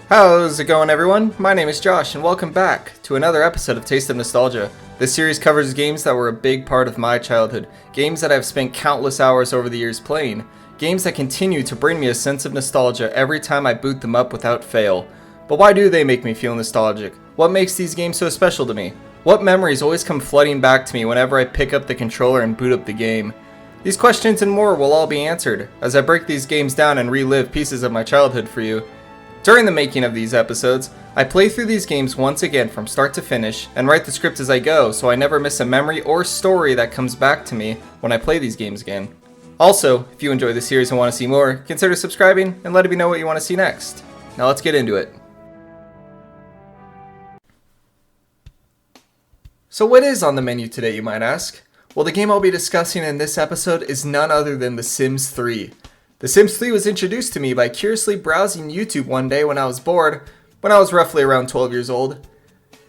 How's it going, everyone? My name is Josh, and welcome back to another episode of Taste of Nostalgia. This series covers games that were a big part of my childhood, games that I've spent countless hours over the years playing, games that continue to bring me a sense of nostalgia every time I boot them up without fail. But why do they make me feel nostalgic? What makes these games so special to me? What memories always come flooding back to me whenever I pick up the controller and boot up the game? These questions and more will all be answered as I break these games down and relive pieces of my childhood for you. During the making of these episodes, I play through these games once again from start to finish and write the script as I go so I never miss a memory or story that comes back to me when I play these games again. Also, if you enjoy the series and want to see more, consider subscribing and letting me know what you want to see next. Now let's get into it. So what is on the menu today, you might ask? Well, the game I'll be discussing in this episode is none other than The Sims 3. The Sims 3 was introduced to me by curiously browsing YouTube one day when I was bored, when I was roughly around 12 years old.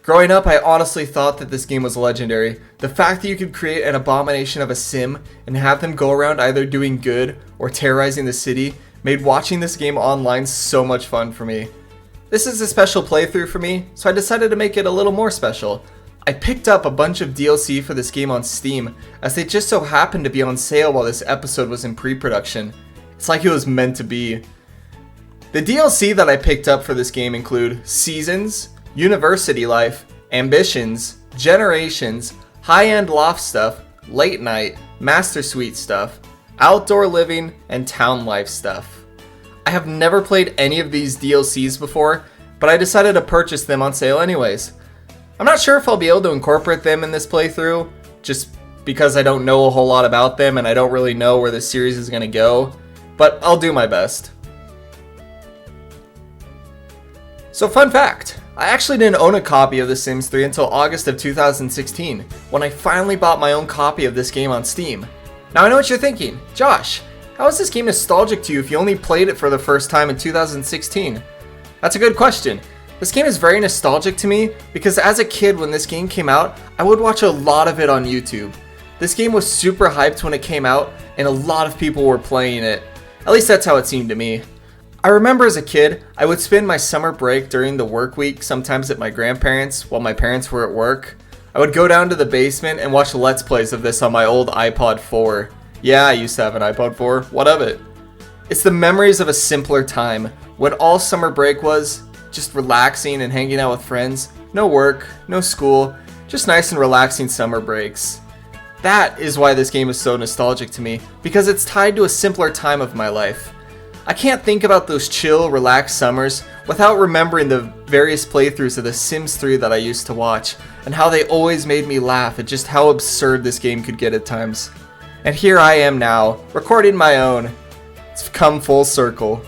Growing up, I honestly thought that this game was legendary. The fact that you could create an abomination of a sim and have them go around either doing good or terrorizing the city made watching this game online so much fun for me. This is a special playthrough for me, so I decided to make it a little more special. I picked up a bunch of DLC for this game on Steam, as they just so happened to be on sale while this episode was in pre-production. It's like it was meant to be. The DLC that I picked up for this game include Seasons, University Life, Ambitions, Generations, High-End Loft Stuff, Late Night, Master Suite Stuff, Outdoor Living, and Town Life Stuff. I have never played any of these DLCs before, but I decided to purchase them on sale anyways. I'm not sure if I'll be able to incorporate them in this playthrough, just because I don't know a whole lot about them and I don't really know where this series is going to go. But I'll do my best. So fun fact, I actually didn't own a copy of The Sims 3 until August of 2016, when I finally bought my own copy of this game on Steam. Now I know what you're thinking, Josh, how is this game nostalgic to you if you only played it for the first time in 2016? That's a good question. This game is very nostalgic to me because as a kid when this game came out, I would watch a lot of it on YouTube. This game was super hyped when it came out and a lot of people were playing it. At least that's how it seemed to me. I remember as a kid, I would spend my summer break during the work week, sometimes at my grandparents' while my parents were at work. I would go down to the basement and watch Let's Plays of this on my old iPod 4. Yeah, I used to have an iPod 4. What of it? It's the memories of a simpler time, when all summer break was just relaxing and hanging out with friends. No work, no school, just nice and relaxing summer breaks. That is why this game is so nostalgic to me, because it's tied to a simpler time of my life. I can't think about those chill, relaxed summers without remembering the various playthroughs of The Sims 3 that I used to watch, and how they always made me laugh at just how absurd this game could get at times. And here I am now, recording my own. It's come full circle.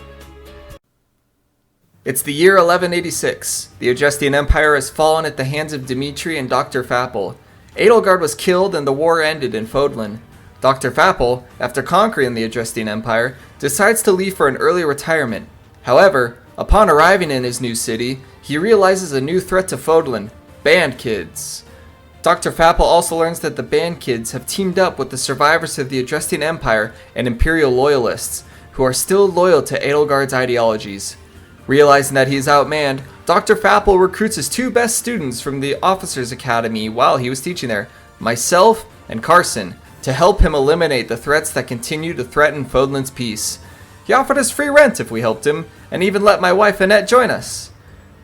It's the year 1186. The Adrestian Empire has fallen at the hands of Dimitri and Dr. Fapple. Edelgard was killed and the war ended in Fodlan. Dr. Fapple, after conquering the Adrestian Empire, decides to leave for an early retirement. However, upon arriving in his new city, he realizes a new threat to Fodlan: band kids. Dr. Fapple also learns that the band kids have teamed up with the survivors of the Adrestian Empire and Imperial loyalists, who are still loyal to Edelgard's ideologies. Realizing that he is outmanned, Dr. Fapple recruits his two best students from the Officers Academy while he was teaching there, myself and Carson, to help him eliminate the threats that continue to threaten Fodlan's peace. He offered us free rent if we helped him, and even let my wife Annette join us.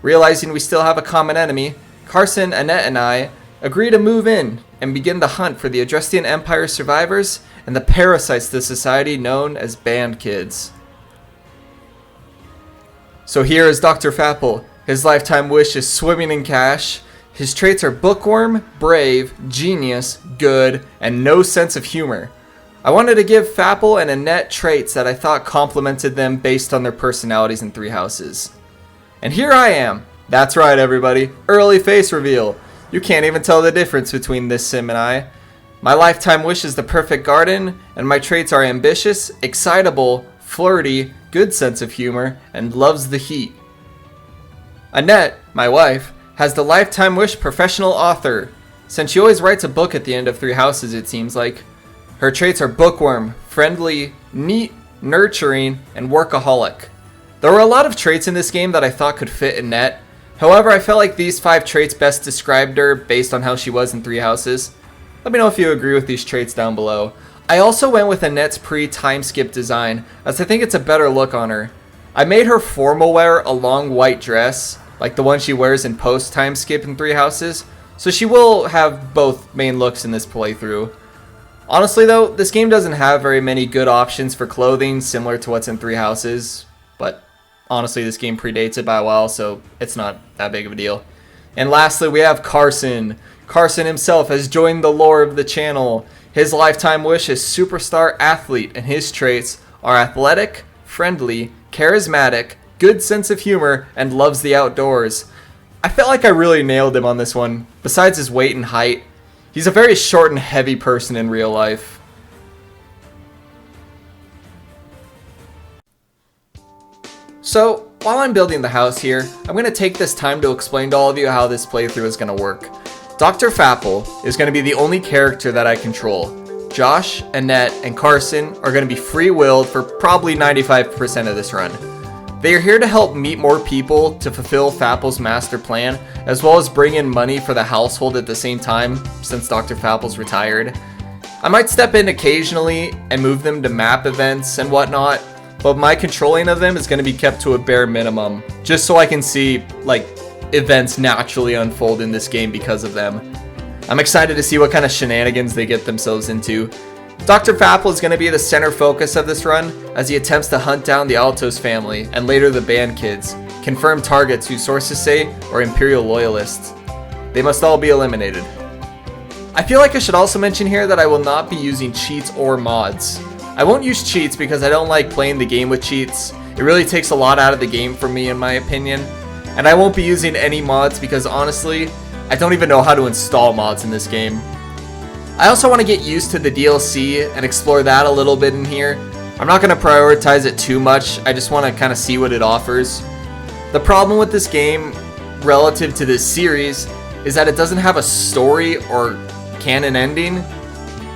Realizing we still have a common enemy, Carson, Annette, and I agree to move in and begin the hunt for the Adrestian Empire survivors and the parasites to society known as band kids. So here is Dr. Fapple. His lifetime wish is swimming in cash. His traits are bookworm, brave, genius, good, and no sense of humor. I wanted to give Fapple and Annette traits that I thought complemented them based on their personalities in Three Houses. And here I am. That's right, everybody. Early face reveal. You can't even tell the difference between this sim and I. My lifetime wish is the perfect garden, and my traits are ambitious, excitable, flirty, good sense of humor, and loves the heat. Annette, my wife, has the lifetime wish professional author, since she always writes a book at the end of Three Houses, it seems like. Her traits are bookworm, friendly, neat, nurturing, and workaholic. There were a lot of traits in this game that I thought could fit Annette. However, I felt like these 5 traits best described her based on how she was in Three Houses. Let me know if you agree with these traits down below. I also went with Annette's pre-time skip design, as I think it's a better look on her. I made her formal wear a long white dress, like the one she wears in post-time skip in Three Houses, so she will have both main looks in this playthrough. Honestly though, this game doesn't have very many good options for clothing similar to what's in Three Houses, but honestly this game predates it by a while, so it's not that big of a deal. And lastly, we have Carson. Carson himself has joined the lore of the channel. His lifetime wish is superstar athlete, and his traits are athletic, friendly, charismatic, good sense of humor, and loves the outdoors. I felt like I really nailed him on this one. Besides his weight and height, he's a very short and heavy person in real life. So, while I'm building the house here, I'm going to take this time to explain to all of you how this playthrough is going to work. Dr. Fapple is going to be the only character that I control. Josh, Annette, and Carson are going to be free-willed for probably 95% of this run. They are here to help meet more people to fulfill Fapple's master plan, as well as bring in money for the household at the same time, since Dr. Fapple's retired. I might step in occasionally and move them to map events and whatnot, but my controlling of them is going to be kept to a bare minimum, just so I can see, like, events naturally unfold in this game because of them. I'm excited to see what kind of shenanigans they get themselves into. Dr. Fapple is going to be the center focus of this run as he attempts to hunt down the Alto's family and later the band kids, confirmed targets who sources say are Imperial loyalists. They must all be eliminated. I feel like I should also mention here that I will not be using cheats or mods. I won't use cheats because I don't like playing the game with cheats. It really takes a lot out of the game for me in my opinion. And I won't be using any mods because honestly, I don't even know how to install mods in this game. I also want to get used to the DLC and explore that a little bit in here. I'm not going to prioritize it too much, I just want to kind of see what it offers. The problem with this game, relative to this series, is that it doesn't have a story or canon ending.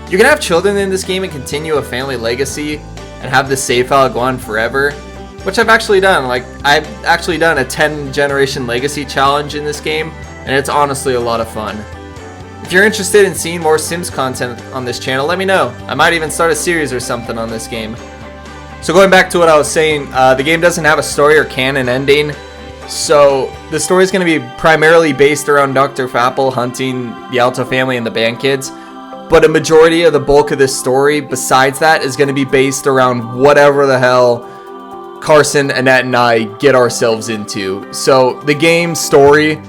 You can have children in this game and continue a family legacy and have the save file go on forever, which I've actually done. Like, I've actually done a 10 generation legacy challenge in this game, and it's honestly a lot of fun. If you're interested in seeing more Sims content on this channel, let me know. I might even start a series or something on this game. So going back to what I was saying, the game doesn't have a story or canon ending, so the story is going to be primarily based around Dr. Fapple hunting the Alto family and the band kids, but a majority of the bulk of this story besides that is going to be based around whatever the hell Carson, Annette, and I get ourselves into. So the game story,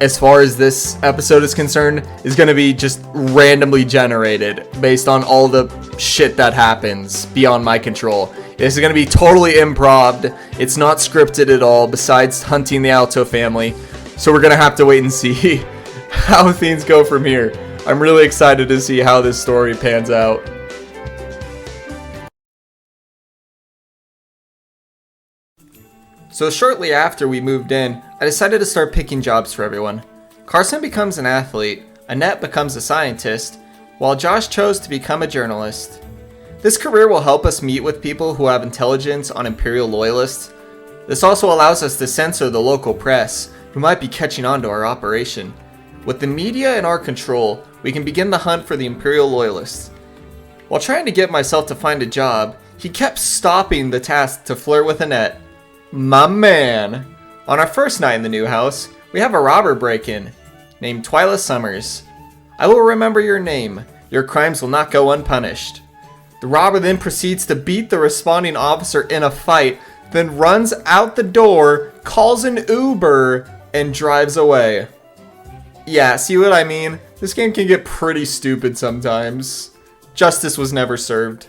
as far as this episode is concerned, is going to be just randomly generated based on all the shit that happens beyond my control. This is going to be totally improv. It's not scripted at all besides hunting the Alto family. So we're going to have to wait and see how things go from here. I'm really excited to see how this story pans out. So shortly after we moved in, I decided to start picking jobs for everyone. Carson becomes an athlete, Annette becomes a scientist, while Josh chose to become a journalist. This career will help us meet with people who have intelligence on Imperial loyalists. This also allows us to censor the local press, who might be catching on to our operation. With the media in our control, we can begin the hunt for the Imperial loyalists. While trying to get myself to find a job, he kept stopping the task to flirt with Annette. My man! On our first night in the new house, we have a robber break-in, named Twyla Summers. I will remember your name. Your crimes will not go unpunished. The robber then proceeds to beat the responding officer in a fight, then runs out the door, calls an Uber, and drives away. Yeah, see what I mean? This game can get pretty stupid sometimes. Justice was never served.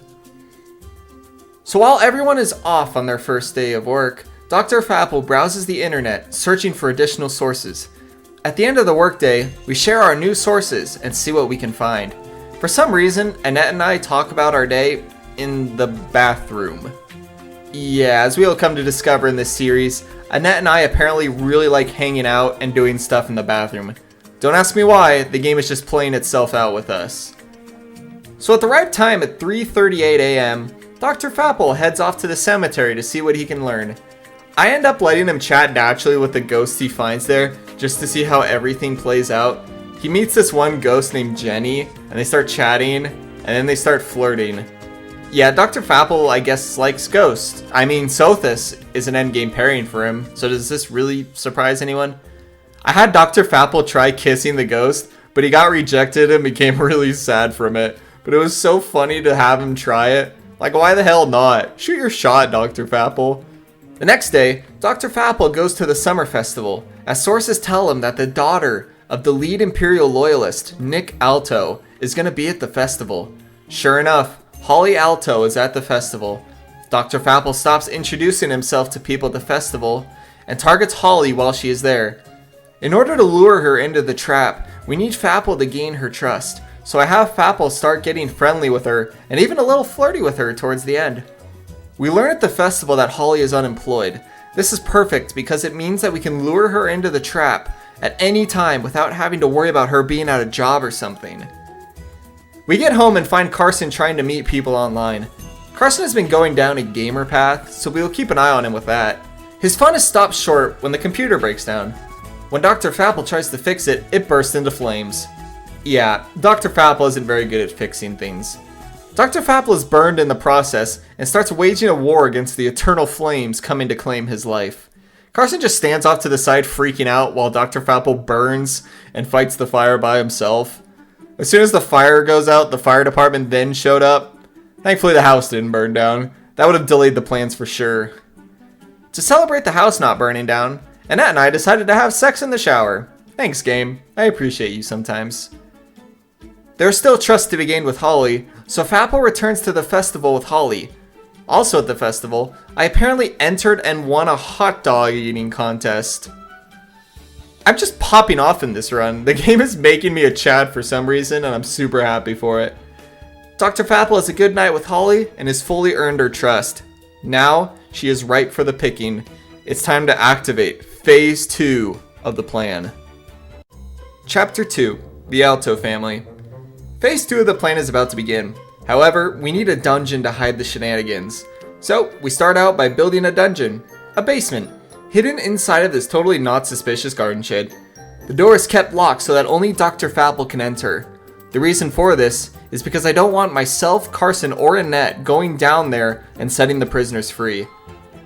So while everyone is off on their first day of work, Dr. Fapple browses the internet, searching for additional sources. At the end of the workday, we share our new sources and see what we can find. For some reason, Annette and I talk about our day in the bathroom. Yeah, as we will come to discover in this series, Annette and I apparently really like hanging out and doing stuff in the bathroom. Don't ask me why, the game is just playing itself out with us. So at the right time at 3:38 a.m., Dr. Fapple heads off to the cemetery to see what he can learn. I end up letting him chat naturally with the ghosts he finds there, just to see how everything plays out. He meets this one ghost named Jenny, and they start chatting, and then they start flirting. Yeah, Dr. Fapple, I guess, likes ghosts. I mean, Sothis is an endgame pairing for him, so does this really surprise anyone? I had Dr. Fapple try kissing the ghost, but he got rejected and became really sad from it. But it was so funny to have him try it. Like, why the hell not? Shoot your shot, Dr. Fapple. The next day, Dr. Fapple goes to the summer festival, as sources tell him that the daughter of the lead Imperial loyalist, Nick Alto, is going to be at the festival. Sure enough, Holly Alto is at the festival. Dr. Fapple stops introducing himself to people at the festival and targets Holly while she is there. In order to lure her into the trap, we need Fapple to gain her trust, so I have Fapple start getting friendly with her and even a little flirty with her towards the end. We learn at the festival that Holly is unemployed. This is perfect because it means that we can lure her into the trap at any time without having to worry about her being out of job or something. We get home and find Carson trying to meet people online. Carson has been going down a gamer path, so we will keep an eye on him with that. His fun is stopped short when the computer breaks down. When Dr. Fapple tries to fix it, it bursts into flames. Yeah, Dr. Fapple isn't very good at fixing things. Dr. Fapple is burned in the process and starts waging a war against the eternal flames coming to claim his life. Carson just stands off to the side freaking out while Dr. Fapple burns and fights the fire by himself. As soon as the fire goes out, the fire department then showed up. Thankfully the house didn't burn down. That would have delayed the plans for sure. To celebrate the house not burning down, Annette and I decided to have sex in the shower. Thanks, game. I appreciate you sometimes. There is still trust to be gained with Holly, so Fapple returns to the festival with Holly. Also at the festival, I apparently entered and won a hot dog eating contest. I'm just popping off in this run. The game is making me a Chad for some reason, and I'm super happy for it. Dr. Fapple has a good night with Holly and has fully earned her trust. Now, she is ripe for the picking. It's time to activate Phase 2 of the plan. Chapter 2, The Alto Family. Phase 2 of the plan is about to begin. However, we need a dungeon to hide the shenanigans. So, we start out by building a dungeon. A basement. Hidden inside of this totally not suspicious garden shed. The door is kept locked so that only Dr. Fapple can enter. The reason for this is because I don't want myself, Carson, or Annette going down there and setting the prisoners free.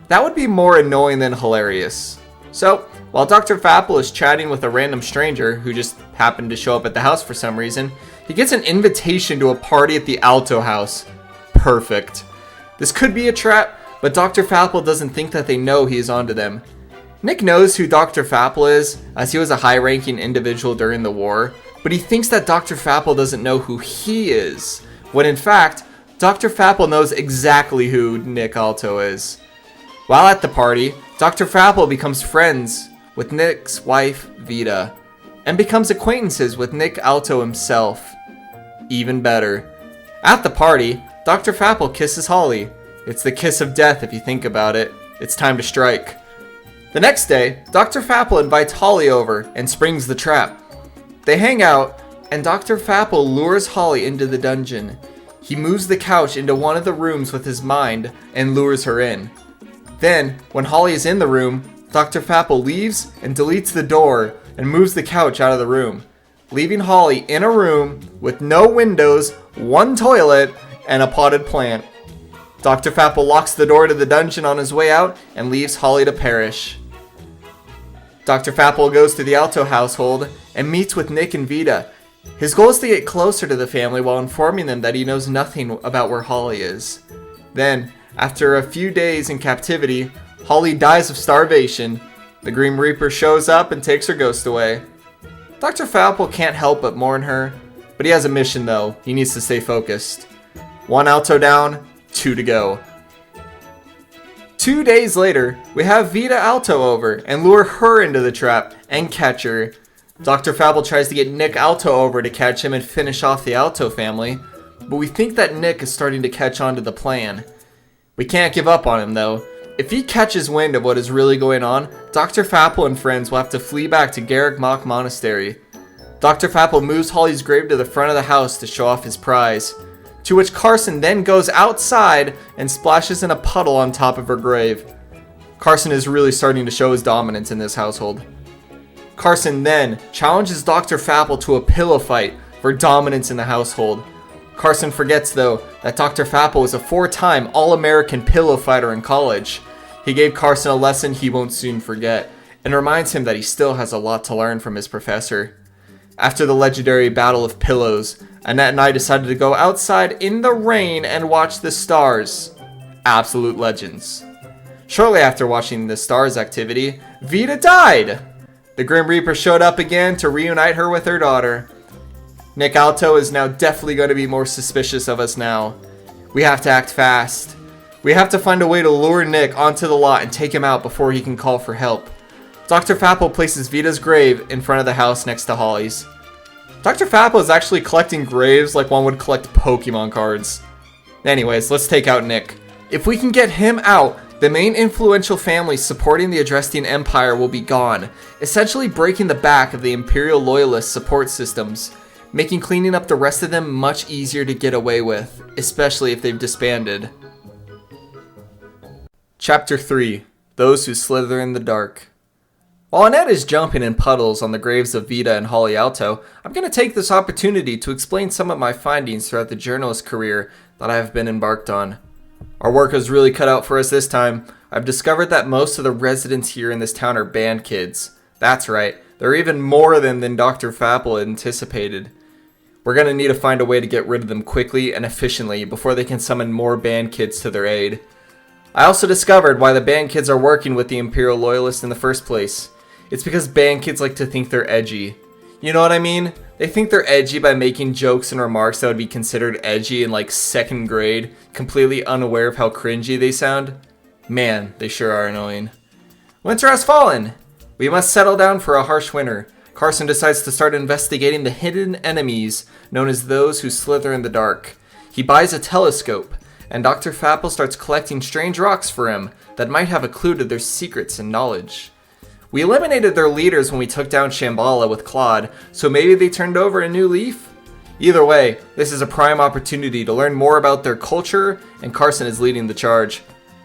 That would be more annoying than hilarious. So, while Dr. Fapple is chatting with a random stranger who just happened to show up at the house for some reason, he gets an invitation to a party at the Alto house. Perfect. This could be a trap, but Dr. Fapple doesn't think that they know he is onto them. Nick knows who Dr. Fapple is, as he was a high-ranking individual during the war, but he thinks that Dr. Fapple doesn't know who he is, when in fact, Dr. Fapple knows exactly who Nick Alto is. While at the party, Dr. Fapple becomes friends with Nick's wife, Vita, and becomes acquaintances with Nick Alto himself. Even better. At the party, Dr. Fapple kisses Holly. It's the kiss of death if you think about it. It's time to strike. The next day, Dr. Fapple invites Holly over and springs the trap. They hang out, and Dr. Fapple lures Holly into the dungeon. He moves the couch into one of the rooms with his mind and lures her in. Then, when Holly is in the room, Dr. Fapple leaves and deletes the door and moves the couch out of the room, leaving Holly in a room with no windows, one toilet, and a potted plant. Dr. Fapple locks the door to the dungeon on his way out and leaves Holly to perish. Dr. Fapple goes to the Alto household and meets with Nick and Vita. His goal is to get closer to the family while informing them that he knows nothing about where Holly is. Then, after a few days in captivity, Holly dies of starvation. The Grim Reaper shows up and takes her ghost away. Dr. Fapple can't help but mourn her, but he has a mission though. He needs to stay focused. 1 Alto down, 2 to go. 2 days later, we have Vita Alto over and lure her into the trap and catch her. Dr. Fapple tries to get Nick Alto over to catch him and finish off the Alto family, but we think that Nick is starting to catch on to the plan. We can't give up on him though. If he catches wind of what is really going on, Dr. Fapple and friends will have to flee back to Garrick Mach Monastery. Dr. Fapple moves Holly's grave to the front of the house to show off his prize, to which Carson then goes outside and splashes in a puddle on top of her grave. Carson is really starting to show his dominance in this household. Carson then challenges Dr. Fapple to a pillow fight for dominance in the household. Carson forgets, though, that Dr. Fapple was a 4-time All-American pillow fighter in college. He gave Carson a lesson he won't soon forget, and reminds him that he still has a lot to learn from his professor. After the legendary Battle of Pillows, Annette and I decided to go outside in the rain and watch the stars. Absolute legends. Shortly after watching the stars activity, Vita died! The Grim Reaper showed up again to reunite her with her daughter. Nick Alto is now definitely going to be more suspicious of us now. We have to act fast. We have to find a way to lure Nick onto the lot and take him out before he can call for help. Dr. Fapple places Vita's grave in front of the house next to Holly's. Dr. Fapple is actually collecting graves like one would collect Pokemon cards. Anyways, let's take out Nick. If we can get him out, the main influential families supporting the Adrestian Empire will be gone, essentially breaking the back of the Imperial Loyalist support systems, making cleaning up the rest of them much easier to get away with, especially if they've disbanded. Chapter 3. Those Who Slither in the Dark. While Annette is jumping in puddles on the graves of Vita and Holly Alto, I'm going to take this opportunity to explain some of my findings throughout the journalist career that I have been embarked on. Our work is really cut out for us this time. I've discovered that most of the residents here in this town are band kids. That's right, they're even more than Dr. Fapple anticipated. We're going to need to find a way to get rid of them quickly and efficiently before they can summon more band kids to their aid. I also discovered why the band kids are working with the Imperial Loyalists in the first place. It's because band kids like to think they're edgy. You know what I mean? They think they're edgy by making jokes and remarks that would be considered edgy in like 2nd grade, completely unaware of how cringy they sound. Man, they sure are annoying. Winter has fallen! We must settle down for a harsh winter. Carson decides to start investigating the hidden enemies known as those who slither in the dark. He buys a telescope, and Dr. Fapple starts collecting strange rocks for him that might have a clue to their secrets and knowledge. We eliminated their leaders when we took down Shambhala with Claude, so maybe they turned over a new leaf? Either way, this is a prime opportunity to learn more about their culture, and Carson is leading the charge.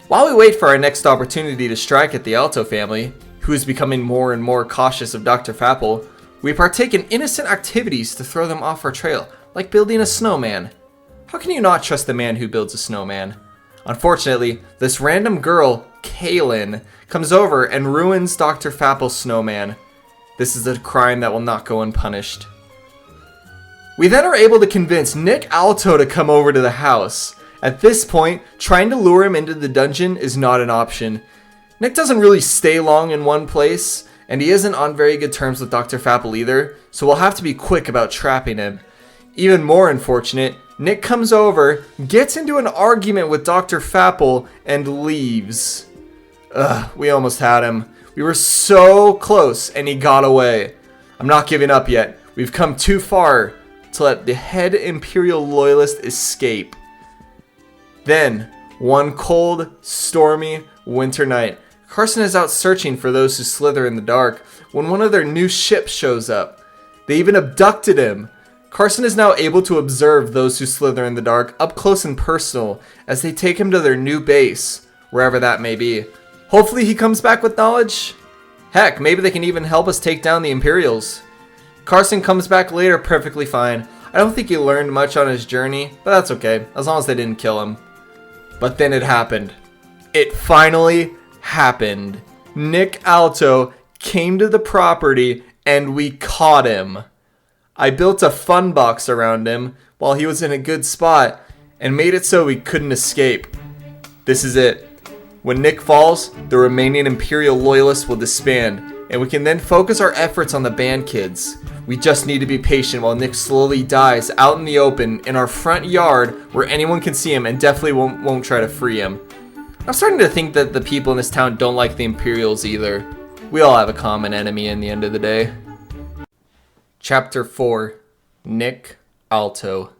While we wait for our next opportunity to strike at the Alto family, who is becoming more and more cautious of Dr. Fapple, we partake in innocent activities to throw them off our trail, like building a snowman. How can you not trust the man who builds a snowman? Unfortunately, this random girl, Kaylin, comes over and ruins Dr. Fapple's snowman. This is a crime that will not go unpunished. We then are able to convince Nick Alto to come over to the house. At this point, trying to lure him into the dungeon is not an option. Nick doesn't really stay long in one place, and he isn't on very good terms with Dr. Fapple either, so we'll have to be quick about trapping him. Even more unfortunate, Nick comes over, gets into an argument with Dr. Fapple, and leaves. Ugh, we almost had him. We were so close, and he got away. I'm not giving up yet. We've come too far to let the head Imperial Loyalist escape. Then, one cold, stormy winter night, Carson is out searching for those who slither in the dark when one of their new ships shows up. They even abducted him. Carson is now able to observe those who slither in the dark up close and personal as they take him to their new base, wherever that may be. Hopefully he comes back with knowledge. Heck, maybe they can even help us take down the Imperials. Carson comes back later perfectly fine. I don't think he learned much on his journey, but that's okay, as long as they didn't kill him. But then it happened. It finally happened. Nick Alto came to the property and we caught him. I built a fun box around him while he was in a good spot and made it so he couldn't escape. This is it. When Nick falls, the remaining Imperial Loyalists will disband, and we can then focus our efforts on the band kids. We just need to be patient while Nick slowly dies out in the open in our front yard where anyone can see him and definitely won't try to free him. I'm starting to think that the people in this town don't like the Imperials either. We all have a common enemy in the end of the day. Chapter 4. Nick Alto.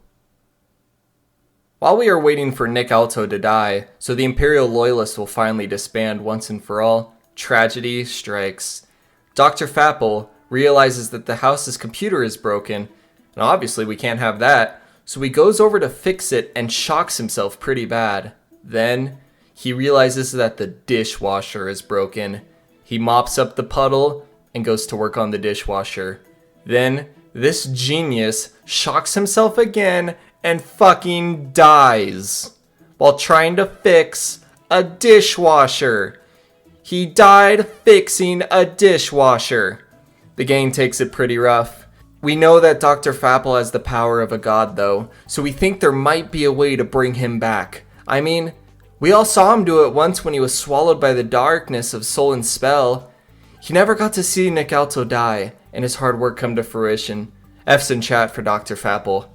While we are waiting for Nick Alto to die, so the Imperial Loyalists will finally disband once and for all, tragedy strikes. Dr. Fapple realizes that the house's computer is broken, and obviously we can't have that, so he goes over to fix it and shocks himself pretty bad. Then, He realizes that the dishwasher is broken. He mops up the puddle and goes to work on the dishwasher. Then, this genius shocks himself again and fucking dies while trying to fix a dishwasher. He died fixing a dishwasher. The gang takes it pretty rough. We know that Dr. Fapple has the power of a god though, so we think there might be a way to bring him back. I mean, we all saw him do it once when he was swallowed by the darkness of Soul and Spell. He never got to see Nick Alto die and his hard work come to fruition. F's in chat for Dr. Fapple.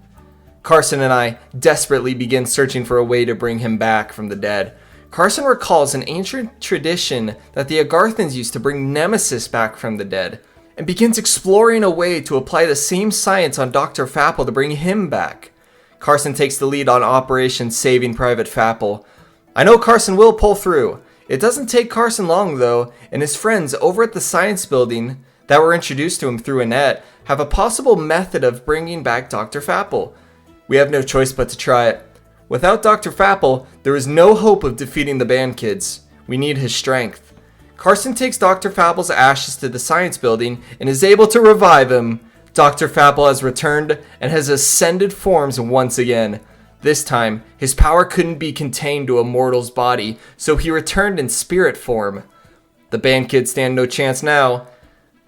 Carson and I desperately begin searching for a way to bring him back from the dead. Carson recalls an ancient tradition that the Agarthans used to bring Nemesis back from the dead, and begins exploring a way to apply the same science on Dr. Fapple to bring him back. Carson takes the lead on Operation Saving Private Fapple. I know Carson will pull through. It doesn't take Carson long though, and his friends over at the science building that were introduced to him through Annette have a possible method of bringing back Dr. Fapple. We have no choice but to try it. Without Dr. Fapple, there is no hope of defeating the band kids. We need his strength. Carson takes Dr. Fapple's ashes to the science building and is able to revive him. Dr. Fapple has returned and has ascended forms once again. This time, his power couldn't be contained to a mortal's body, so he returned in spirit form. The band kids stand no chance now.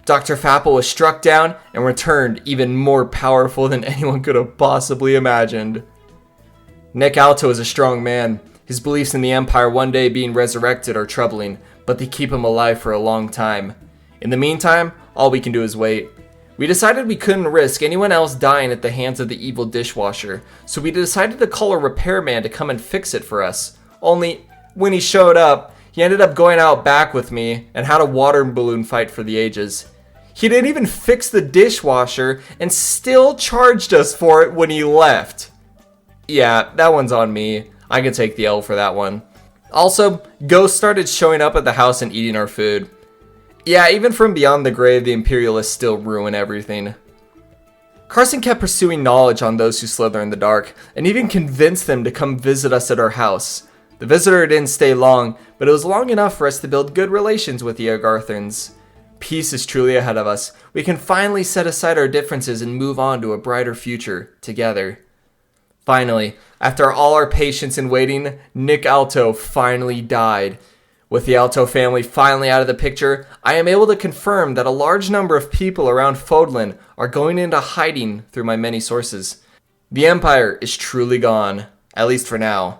Dr. Fapple was struck down and returned even more powerful than anyone could have possibly imagined. Nick Alto is a strong man. His beliefs in the Empire one day being resurrected are troubling, but they keep him alive for a long time. In the meantime, all we can do is wait. We decided we couldn't risk anyone else dying at the hands of the evil dishwasher, so we decided to call a repairman to come and fix it for us. Only, when he showed up, he ended up going out back with me and had a water balloon fight for the ages. He didn't even fix the dishwasher and still charged us for it when he left. Yeah, that one's on me. I can take the L for that one. Also, ghosts started showing up at the house and eating our food. Yeah, even from beyond the grave, the Imperialists still ruin everything. Carson kept pursuing knowledge on those who slither in the dark, and even convinced them to come visit us at our house. The visitor didn't stay long, but it was long enough for us to build good relations with the Agarthans. Peace is truly ahead of us. We can finally set aside our differences and move on to a brighter future together. Finally, after all our patience and waiting, Nick Alto finally died. With the Alto family finally out of the picture, I am able to confirm that a large number of people around Fodlan are going into hiding through my many sources. The Empire is truly gone, at least for now.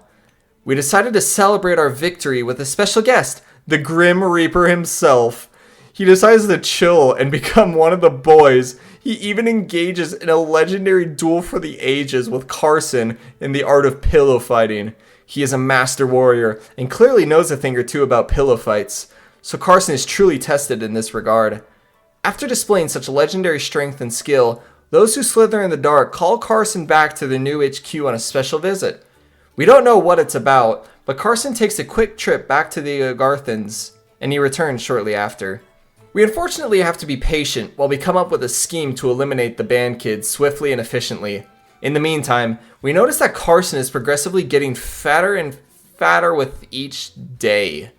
We decided to celebrate our victory with a special guest, the Grim Reaper himself. He decides to chill and become one of the boys. He even engages in a legendary duel for the ages with Carson in the art of pillow fighting. He is a master warrior and clearly knows a thing or two about pillow fights, so Carson is truly tested in this regard. After displaying such legendary strength and skill, those who slither in the dark call Carson back to their new HQ on a special visit. We don't know what it's about, but Carson takes a quick trip back to the Agarthans, and he returns shortly after. We unfortunately have to be patient while we come up with a scheme to eliminate the band kids swiftly and efficiently. In the meantime, we notice that Carson is progressively getting fatter and fatter with each day.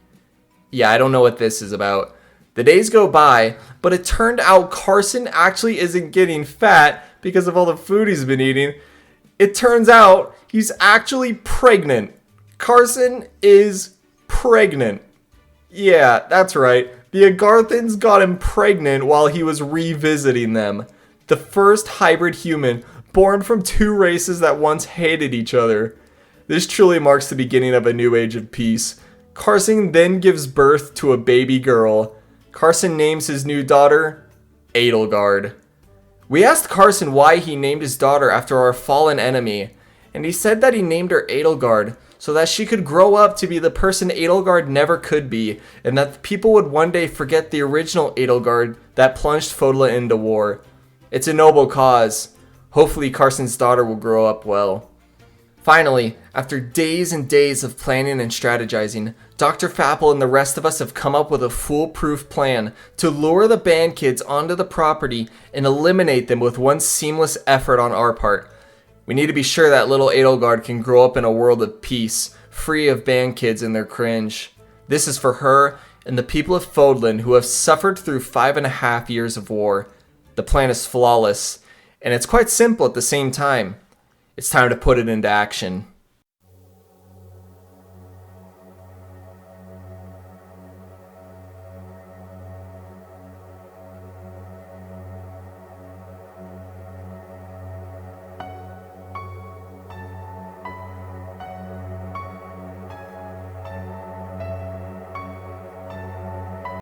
Yeah, I don't know what this is about. The days go by, but it turned out Carson actually isn't getting fat because of all the food he's been eating. It turns out he's actually pregnant. Carson is pregnant. Yeah, that's right. The Agarthans got him pregnant while he was revisiting them. The first hybrid human born from two races that once hated each other. This truly marks the beginning of a new age of peace. Carson then gives birth to a baby girl. Carson names his new daughter Edelgard. We asked Carson why he named his daughter after our fallen enemy, and he said that he named her Edelgard so that she could grow up to be the person Edelgard never could be, and that people would one day forget the original Edelgard that plunged Fodla into war. It's a noble cause. Hopefully Carson's daughter will grow up well. Finally, after days and days of planning and strategizing, Dr. Fapple and the rest of us have come up with a foolproof plan to lure the band kids onto the property and eliminate them with one seamless effort on our part. We need to be sure that little Edelgard can grow up in a world of peace, free of band kids and their cringe. This is for her and the people of Fodlan who have suffered through 5.5 years of war. The plan is flawless, and it's quite simple at the same time. It's time to put it into action.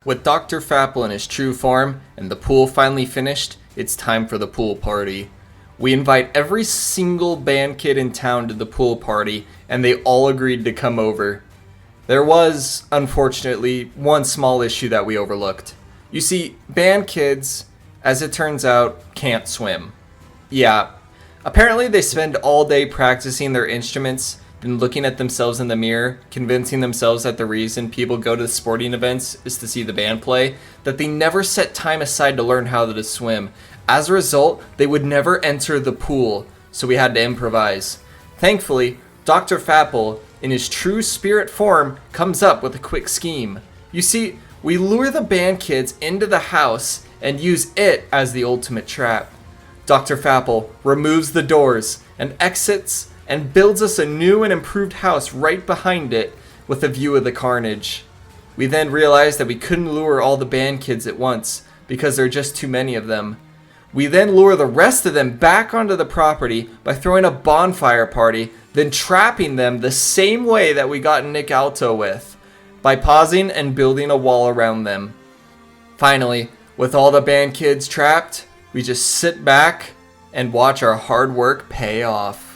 With Dr. Fapple in his true form and the pool finally finished, it's time for the pool party. We invite every single band kid in town to the pool party, and they all agreed to come over. There was, unfortunately, one small issue that we overlooked. You see, band kids, as it turns out, can't swim. Yeah, apparently they spend all day practicing their instruments, then looking at themselves in the mirror, convincing themselves that the reason people go to sporting events is to see the band play, that they never set time aside to learn how to swim. As a result, they would never enter the pool, so we had to improvise. Thankfully, Dr. Fapple, in his true spirit form, comes up with a quick scheme. You see, we lure the band kids into the house and use it as the ultimate trap. Dr. Fapple removes the doors and exits and builds us a new and improved house right behind it with a view of the carnage. We then realized that we couldn't lure all the band kids at once because there are just too many of them. We then lure the rest of them back onto the property by throwing a bonfire party, then trapping them the same way that we got Nick Alto with, by pausing and building a wall around them. Finally, with all the band kids trapped, we just sit back and watch our hard work pay off.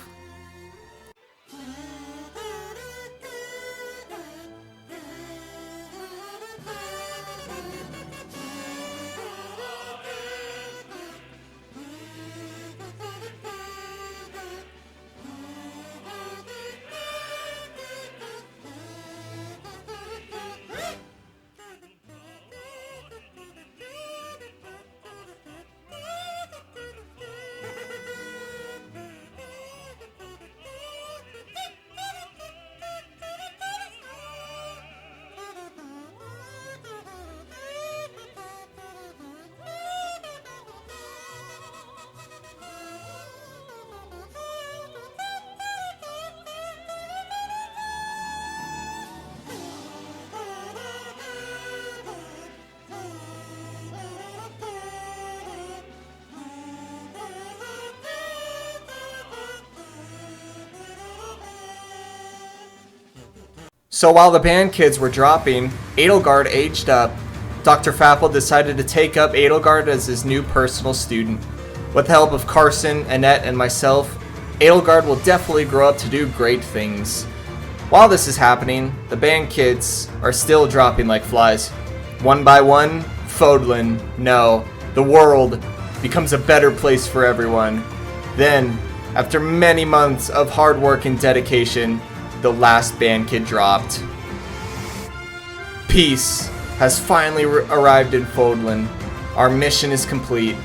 So while the band kids were dropping, Edelgard aged up. Dr. Fapple decided to take up Edelgard as his new personal student. With the help of Carson, Annette, and myself, Edelgard will definitely grow up to do great things. While this is happening, the band kids are still dropping like flies. One by one, Fodlan, no, the world, becomes a better place for everyone. Then, after many months of hard work and dedication, the last band kid dropped. Peace has finally arrived in Fodlan. Our mission is complete.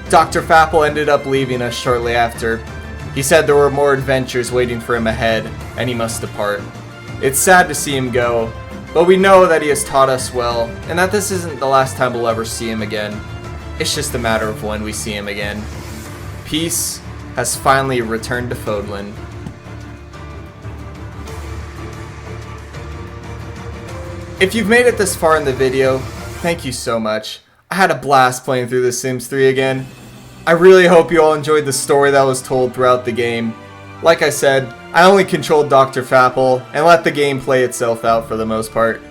Dr. Fapple ended up leaving us shortly after. He said there were more adventures waiting for him ahead, and he must depart. It's sad to see him go, but we know that he has taught us well, and that this isn't the last time we'll ever see him again. It's just a matter of when we see him again. Peace has finally returned to Fodlan. If you've made it this far in the video, thank you so much. I had a blast playing through The Sims 3 again. I really hope you all enjoyed the story that was told throughout the game. Like I said, I only controlled Dr. Fapple and let the game play itself out for the most part.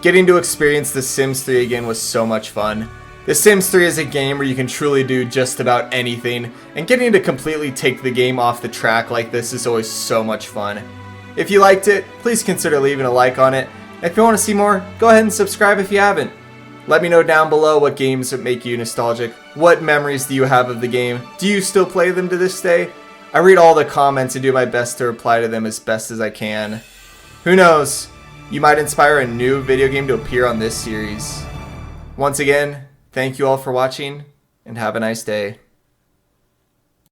Getting to experience The Sims 3 again was so much fun. The Sims 3 is a game where you can truly do just about anything, and getting to completely take the game off the track like this is always so much fun. If you liked it, please consider leaving a like on it. If you want to see more, go ahead and subscribe if you haven't. Let me know down below what games make you nostalgic. What memories do you have of the game? Do you still play them to this day? I read all the comments and do my best to reply to them as best as I can. Who knows? You might inspire a new video game to appear on this series. Once again, thank you all for watching, and have a nice day.